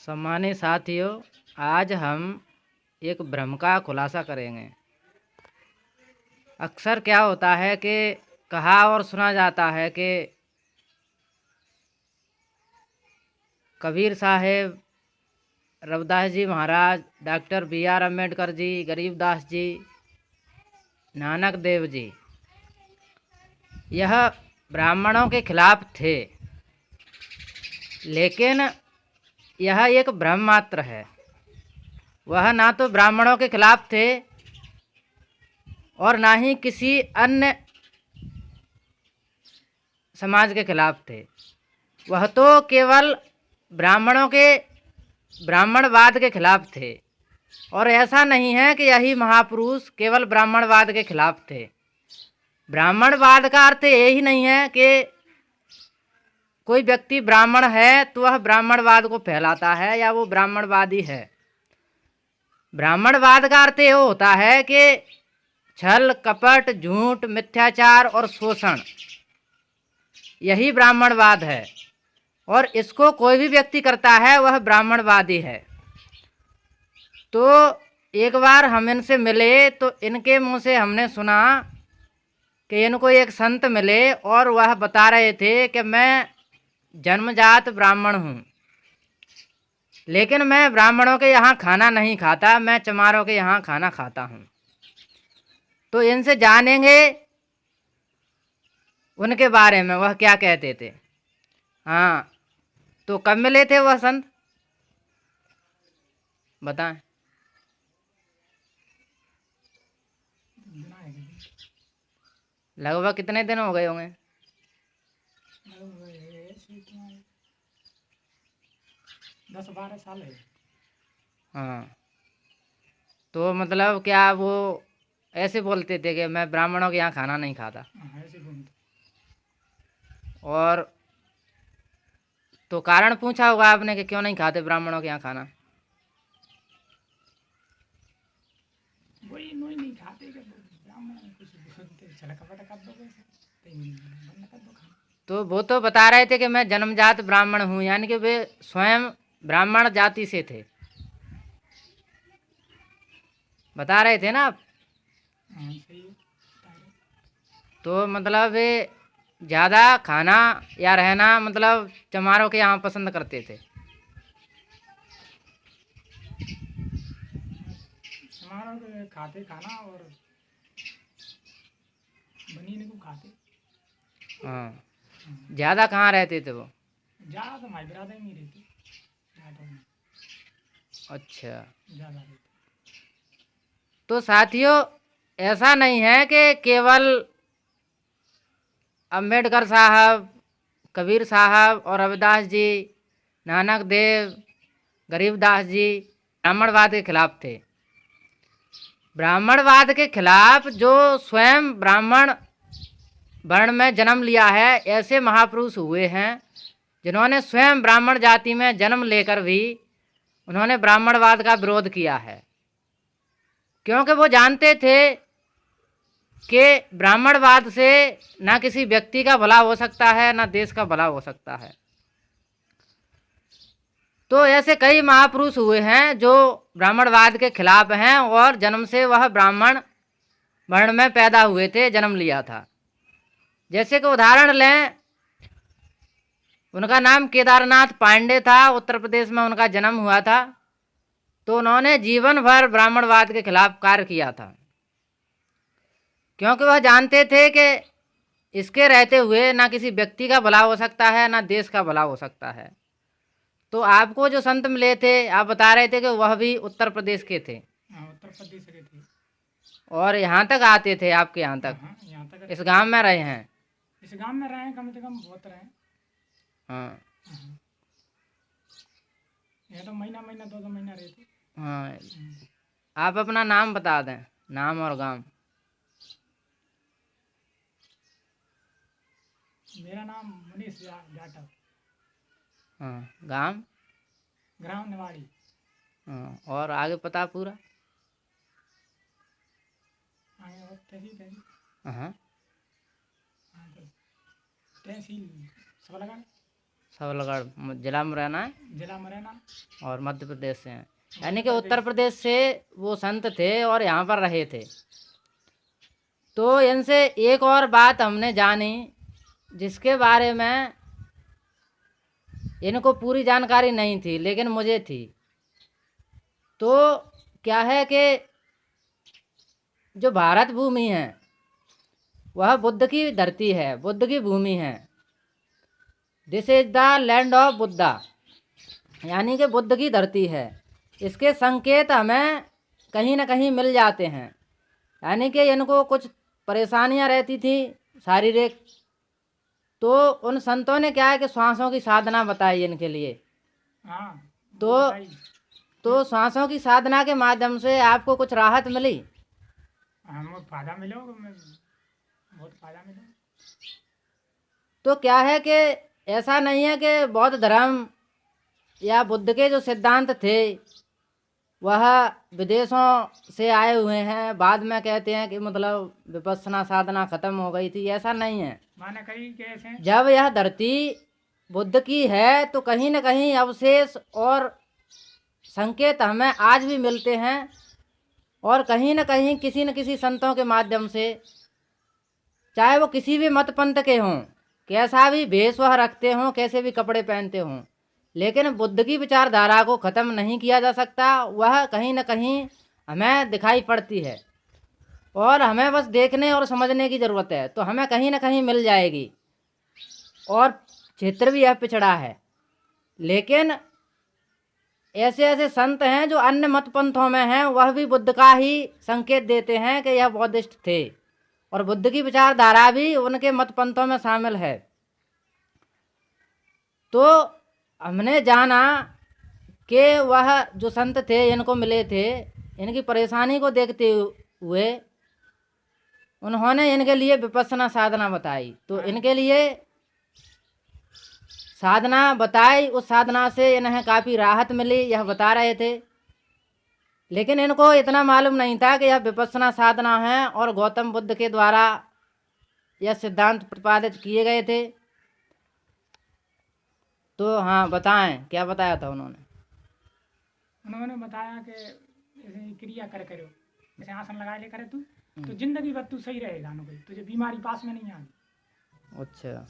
सम्मानित साथियों, आज हम एक भ्रम का खुलासा करेंगे। अक्सर क्या होता है कि कहा और सुना जाता है कि कबीर साहेब, रविदास जी महाराज, डॉक्टर B.R. अम्बेडकर जी, गरीबदास जी, नानक देव जी यह ब्राह्मणों के खिलाफ थे, लेकिन यह एक भ्रम मात्र है। वह ना तो ब्राह्मणों के खिलाफ थे और ना ही किसी अन्य समाज के खिलाफ थे। वह तो केवल ब्राह्मणों के ब्राह्मणवाद के खिलाफ थे। और ऐसा नहीं है कि यही महापुरुष केवल ब्राह्मणवाद के खिलाफ थे। ब्राह्मणवाद का अर्थ यही नहीं है कि कोई व्यक्ति ब्राह्मण है तो वह ब्राह्मणवाद को फैलाता है या वो ब्राह्मणवादी है। ब्राह्मणवाद का अर्थ ये होता है कि छल, कपट, झूठ, मिथ्याचार और शोषण, यही ब्राह्मणवाद है। और इसको कोई भी व्यक्ति करता है वह ब्राह्मणवादी है। तो एक बार हम इनसे मिले तो इनके मुंह से हमने सुना कि इनको एक संत मिले और वह बता रहे थे कि मैं जन्मजात ब्राह्मण हूँ, लेकिन मैं ब्राह्मणों के यहाँ खाना नहीं खाता, मैं चमारों के यहाँ खाना खाता हूँ। तो इनसे जानेंगे उनके बारे में वह क्या कहते थे। हाँ, तो कब मिले थे वह संत, बताएं। लगभग कितने दिन हो गए होंगे? 10-12 साल है। हाँ, तो मतलब क्या वो ऐसे बोलते थे कि मैं ब्राह्मणों के यहाँ खाना नहीं खाता? ऐसे बोलते। और तो कारण पूछा होगा आपने कि क्यों नहीं खाते ब्राह्मणों के यहाँ खाना? वही नहीं खाते कि ब्राह्मण कुछ बोलते छलकपट कर दो बंद कर दो खाना। तो वो तो बता रहे थे कि मैं जन्मजात ब्राह्मण हूँ, यानी कि वे स्वयं ब्राह्मण जाति से थे, बता रहे थे ना आप? सही है। तो मतलब वे ज़्यादा खाना या रहना मतलब चमारों के यहाँ पसंद करते थे। चमारों के खाते खाना और बनी को खाते। हाँ, ज़्यादा कहाँ रहते थे वो? ज़्यादा तो हमारे बिरादरी में रहते। अच्छा, ज़्यादा रहते। तो साथियों, ऐसा नहीं है कि केवल अम्बेडकर साहब, कबीर साहब और रविदास जी, नानक देव, गरीबदास जी ब्राह्मणवाद के खिलाफ थे। ब्राह्मणवाद के खिलाफ जो स्वयं ब्राह्मण वर्ण में जन्म लिया है, ऐसे महापुरुष हुए हैं जिन्होंने स्वयं ब्राह्मण जाति में जन्म लेकर भी उन्होंने ब्राह्मणवाद का विरोध किया है, क्योंकि वो जानते थे कि ब्राह्मणवाद से ना किसी व्यक्ति का भला हो सकता है, ना देश का भला हो सकता है। तो ऐसे कई महापुरुष हुए हैं जो ब्राह्मणवाद के खिलाफ हैं और जन्म से वह ब्राह्मण वर्ण में पैदा हुए थे, जन्म लिया था। जैसे कि उदाहरण लें, उनका नाम केदारनाथ पांडे था, उत्तर प्रदेश में उनका जन्म हुआ था। तो उन्होंने जीवन भर ब्राह्मणवाद के खिलाफ कार्य किया था, क्योंकि वह जानते थे कि इसके रहते हुए ना किसी व्यक्ति का भला हो सकता है, ना देश का भला हो सकता है। तो आपको जो संत मिले थे, आप बता रहे थे कि वह भी उत्तर प्रदेश के थे। उत्तर प्रदेश के थे। और यहाँ तक आते थे, आपके यहाँ तक? यहाँ तक इस गांव में रहे हैं? इस गांव में रहे कम से कम बहुत रहे। हाँ, ये तो महीना 2-2 महीना रहते। हाँ, आप अपना नाम बता दें, नाम और गांव। मेरा नाम मनीष जाटव। हाँ, गांव? ग्राम निवाड़ी। हाँ, और आगे पता पूरा? तहसील। हाँ, तहसील सब लगा। सबलगढ़ जिला मुरैना है जिला मुरैना और मध्य प्रदेश से हैं, यानी कि उत्तर प्रदेश से वो संत थे और यहाँ पर रहे थे। तो इनसे एक और बात हमने जानी जिसके बारे में इनको पूरी जानकारी नहीं थी लेकिन मुझे थी। तो क्या है कि जो भारत भूमि है वह बुद्ध की धरती है, बुद्ध की भूमि है। This is the land of Buddha, यानी कि बुद्ध की धरती है। इसके संकेत हमें कहीं ना कहीं मिल जाते हैं, यानी कि इनको कुछ परेशानियां रहती थी शारीरिक। तो उन संतों ने क्या है कि श्वासों की साधना बताई इनके लिए। हाँ तो बताइए। तो श्वासों की साधना के माध्यम से आपको कुछ राहत मिली? हमको फायदा मिलो, बहुत फायदा मिलो। तो क्या है कि ऐसा नहीं है कि बौद्ध धर्म या बुद्ध के जो सिद्धांत थे वह विदेशों से आए हुए हैं, बाद में कहते हैं कि मतलब विपස්සना साधना खत्म हो गई थी, ऐसा नहीं है। माने कहीं कैसे जब यह धरती बुद्ध की है तो कहीं न कहीं अवशेष और संकेत हमें आज भी मिलते हैं, और कहीं न कहीं किसी न किसी संतों के माध्यम से, चाहे वो किसी भी मत पंथ के हों, कैसा भी भेष वह रखते हों, कैसे भी कपड़े पहनते हों, लेकिन बुद्ध की विचारधारा को ख़त्म नहीं किया जा सकता। वह कहीं न कहीं हमें दिखाई पड़ती है और हमें बस देखने और समझने की ज़रूरत है, तो हमें कहीं न कहीं मिल जाएगी। और क्षेत्र भी यह पिछड़ा है, लेकिन ऐसे ऐसे संत हैं जो अन्य मत पंथों में हैं, वह भी बुद्ध का ही संकेत देते हैं कि यह बौद्धिस्ट थे, और बुद्ध की विचारधारा भी उनके मत पंथों में शामिल है। तो हमने जाना कि वह जो संत थे इनको मिले थे, इनकी परेशानी को देखते हुए उन्होंने इनके लिए विपස්සना साधना बताई। तो इनके लिए साधना बताई, उस साधना से इन्हें काफ़ी राहत मिली, यह बता रहे थे। लेकिन इनको इतना मालूम नहीं था कि यह विपස්සना साधना है और गौतम बुद्ध के द्वारा यह सिद्धांत प्रतिपादित किए गए थे। तो हाँ, बताएं क्या बताया था उन्होंने? उन्होंने बताया कि ऐसे क्रिया करे करो, जैसे आसन लगा ले करे तू तो जिंदगी भर तू सही रहेगा ना, भाई तुझे बीमारी पास में नहीं आएगी। अच्छा।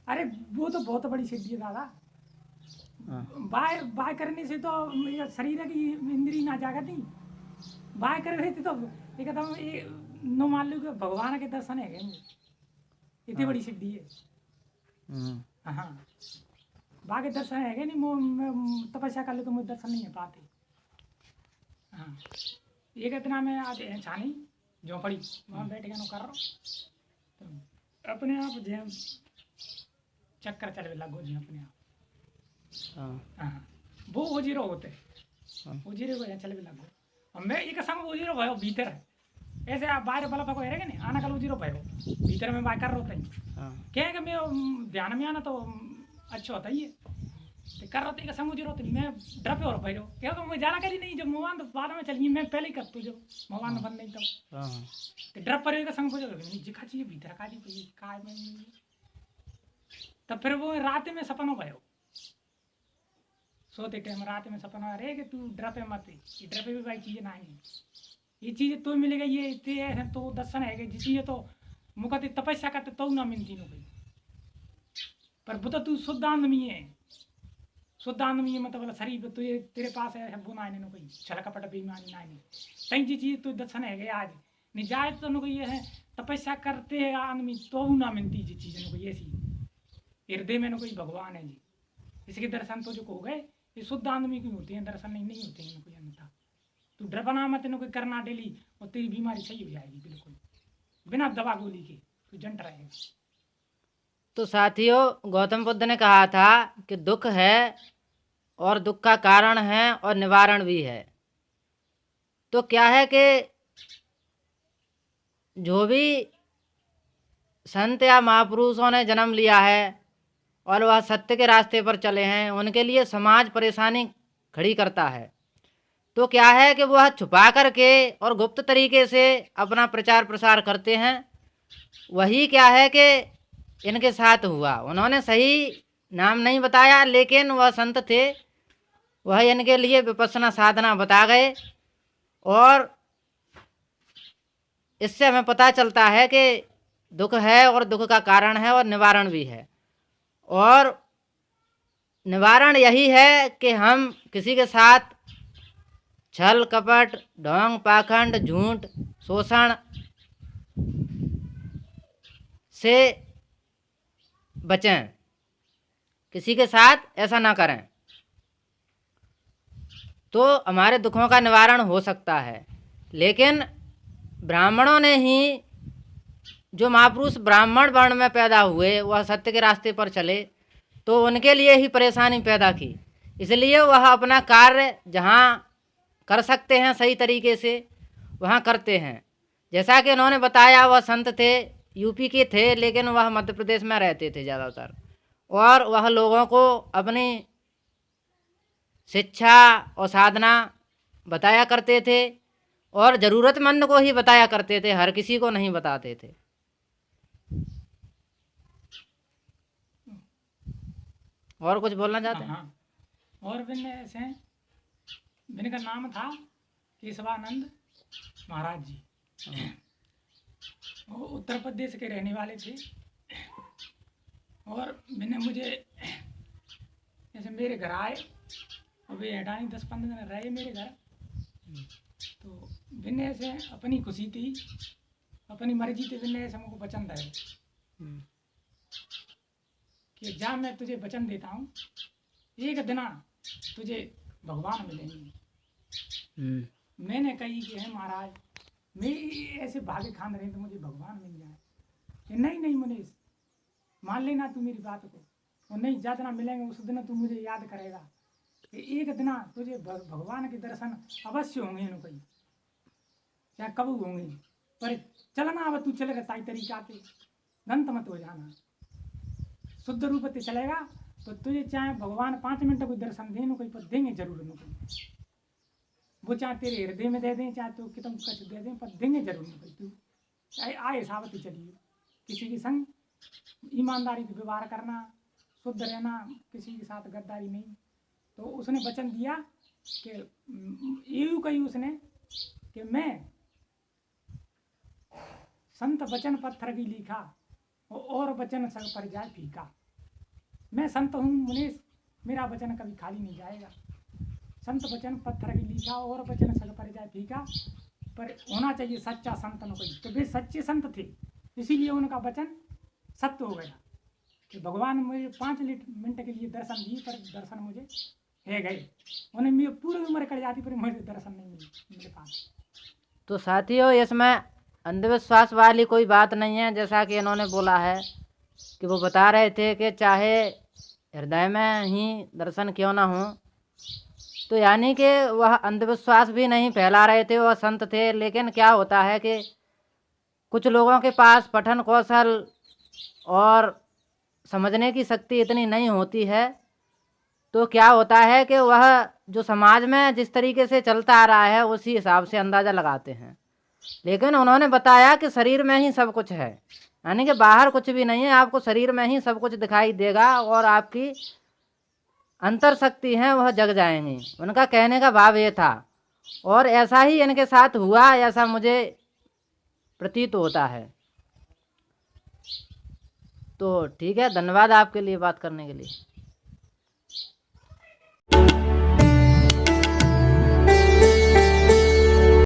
अरे वो तो बहुत बड़ी सिद्धि है दादा। बाय बाय करने से तो ये शरीर की इंद्री ना जागती, बाय कर रही थी तो एकदम ये नो मान लो कि भगवान के दर्शन है, इतनी बड़ी सिद्धि है। हाँ, बाय के दर्शन है नहीं, तपस्या कर ले तो मुझे दर्शन नहीं है पाते। हाँ, एक इतना में आज छानी जो पड़ी वहाँ बैठ गया कर रहा तो अपने आप जो चक्कर चले लगो जी अपने आप। हाँ, वो ओजीरो होते ओजीरो को चले लगो, और मैं एक संग ओजीरो भयो भीतर है, ऐसे आप बाहर बला पको है नहीं आना कल ओजीरो भयो भीतर में बाय कर रहा था। क्या है कि मैं ध्यान में आना तो अच्छा होता ही है, तो कर रहा था एक संग ओजीरो, मैं डर पे और भयो क्या तो मैं जाना करी नहीं, जब मोबाइल तो बाद में चलिए मैं पहले ही कर तू, जब मोबाइल बंद नहीं तो डर पर एक संग हो जिखा चाहिए भीतर का जी का में। तब फिर वो रात में सपना भयो, सोते टाइम रात में सपना, अरे कि तू डर पे मत, ये डर पे भी भाई चीजें ना है, ये चीजें तो मिलेगा, ये तो दर्शन है जिस चीजें तो मुकते तपस्या करते तो ना मिलती नो भाई, पर बुद्ध तू शुद्ध आनंदमी है, शुद्ध आनंदमी है मतलब शरीर तो ये तेरे पास है वो ना है कोई छल कपट बेईमानी ना है, कई चीज तो दर्शन है आज नहीं जाए तो कोई ये है तपस्या करते हैं आदमी तो ना मिलती जी चीजें कोई ऐसी हृदय में कोई भगवान है जी, इसके दर्शन तो जो हो गए ये शुद्ध आदमी की होते हैं, दर्शन नहीं होते हैं कोई अन्यथा। तू डर बना मत कोई करना डेली और तेरी बीमारी सही हो जाएगी बिल्कुल बिना दवा गोली के, तू जंट रहेगा। तो साथियों, गौतम बुद्ध ने कहा था कि दुख है और दुख का कारण है और निवारण भी है। तो क्या है कि जो भी संत या महापुरुषों ने जन्म लिया है और वह सत्य के रास्ते पर चले हैं, उनके लिए समाज परेशानी खड़ी करता है। तो क्या है कि वह छुपा करके और गुप्त तरीके से अपना प्रचार प्रसार करते हैं। वही क्या है कि इनके साथ हुआ, उन्होंने सही नाम नहीं बताया, लेकिन वह संत थे, वह इनके लिए विपश्यना साधना बता गए। और इससे हमें पता चलता है कि दुख है और दुख का कारण है और निवारण भी है। और निवारण यही है कि हम किसी के साथ छल कपट, ढोंग पाखंड, झूठ, शोषण से बचें, किसी के साथ ऐसा ना करें, तो हमारे दुखों का निवारण हो सकता है। लेकिन ब्राह्मणों ने ही, जो महापुरुष ब्राह्मण वर्ण में पैदा हुए, वह सत्य के रास्ते पर चले, तो उनके लिए ही परेशानी पैदा की। इसलिए वह अपना कार्य जहाँ कर सकते हैं सही तरीके से वहाँ करते हैं। जैसा कि उन्होंने बताया, वह संत थे, यूपी के थे, लेकिन वह मध्य प्रदेश में रहते थे ज़्यादातर। और वह लोगों को अपनी शिक्षा और साधना बताया करते थे, और ज़रूरतमंद को ही बताया करते थे, हर किसी को नहीं बताते थे। और कुछ बोलना चाहते हैं? हाँ, और बिन ऐसे बिन का नाम था केशवानंद महाराज जी। वो उत्तर प्रदेश के रहने वाले थे। और मैंने मुझे जैसे मेरे घर आए, और वे हटानी 10-15 दिन रहे मेरे घर, तो बिन ऐसे अपनी खुशी थी, अपनी मर्जी थी, बिन ऐसे हमको वचन दे कि जा मैं तुझे वचन देता हूँ, एक दिन तुझे भगवान मिलेंगे। मैंने कही कि है महाराज, मैं ऐसे भागे खान रहे तो मुझे भगवान मिल जाए। कि नहीं मुनीष, मान लेना तू मेरी बात को, और नहीं जा दिन मिलेंगे उस दिन तू मुझे याद करेगा कि एक दिन तुझे भगवान के दर्शन अवश्य होंगे, न कहीं चाहे कब होंगे, पर चलना अब तू चलेगा ताई तरीका के, गंत मत हो जाना, शुद्ध रूप से चलेगा तो तुझे चाहे भगवान 5 मिनट कोई दर्शन दें, कोई पर देंगे जरूर, न कोई वो चाहे तेरे हृदय में दे दें, चाहे तो कितम कछ दे दें, पर देंगे जरूर, न कोई। तू चाहे आए सावत चलिए, किसी के संग ईमानदारी से व्यवहार करना, शुद्ध रहना, किसी के साथ गद्दारी नहीं। तो उसने वचन दिया कि यूँ कही उसने कि मैं संत वचन पत्थर की लिखा, और वचन सग पर जाए फीका। मैं संत हूँ मुनीष, मेरा वचन कभी खाली नहीं जाएगा। संत वचन पत्थर की लिखा, और वचन सग पर जाए फीका, पर होना चाहिए सच्चा संत न कोई। तो वे सच्चे संत थे, इसीलिए उनका वचन सत्य हो गया कि भगवान मुझे 5 मिनट के लिए दर्शन दिए, पर दर्शन मुझे है गए। उन्हें मेरी पूरी उम्र कट जाती पर मुझे दर्शन नहीं मिले मेरे पास। तो साथियों, इसमें अंधविश्वास वाली कोई बात नहीं है। जैसा कि इन्होंने बोला है कि वो बता रहे थे कि चाहे हृदय में ही दर्शन क्यों ना हो, तो यानी कि वह अंधविश्वास भी नहीं फैला रहे थे, वह संत थे। लेकिन क्या होता है कि कुछ लोगों के पास पठन कौशल और समझने की शक्ति इतनी नहीं होती है, तो क्या होता है कि वह जो समाज में जिस तरीके से चलता आ रहा है उसी हिसाब से अंदाज़ा लगाते हैं। लेकिन उन्होंने बताया कि शरीर में ही सब कुछ है, यानी कि बाहर कुछ भी नहीं है, आपको शरीर में ही सब कुछ दिखाई देगा, और आपकी अंतर शक्ति है वह जग जाएंगी। उनका कहने का भाव ये था, और ऐसा ही इनके साथ हुआ, ऐसा मुझे प्रतीत होता है। तो ठीक है, धन्यवाद आपके लिए बात करने के लिए।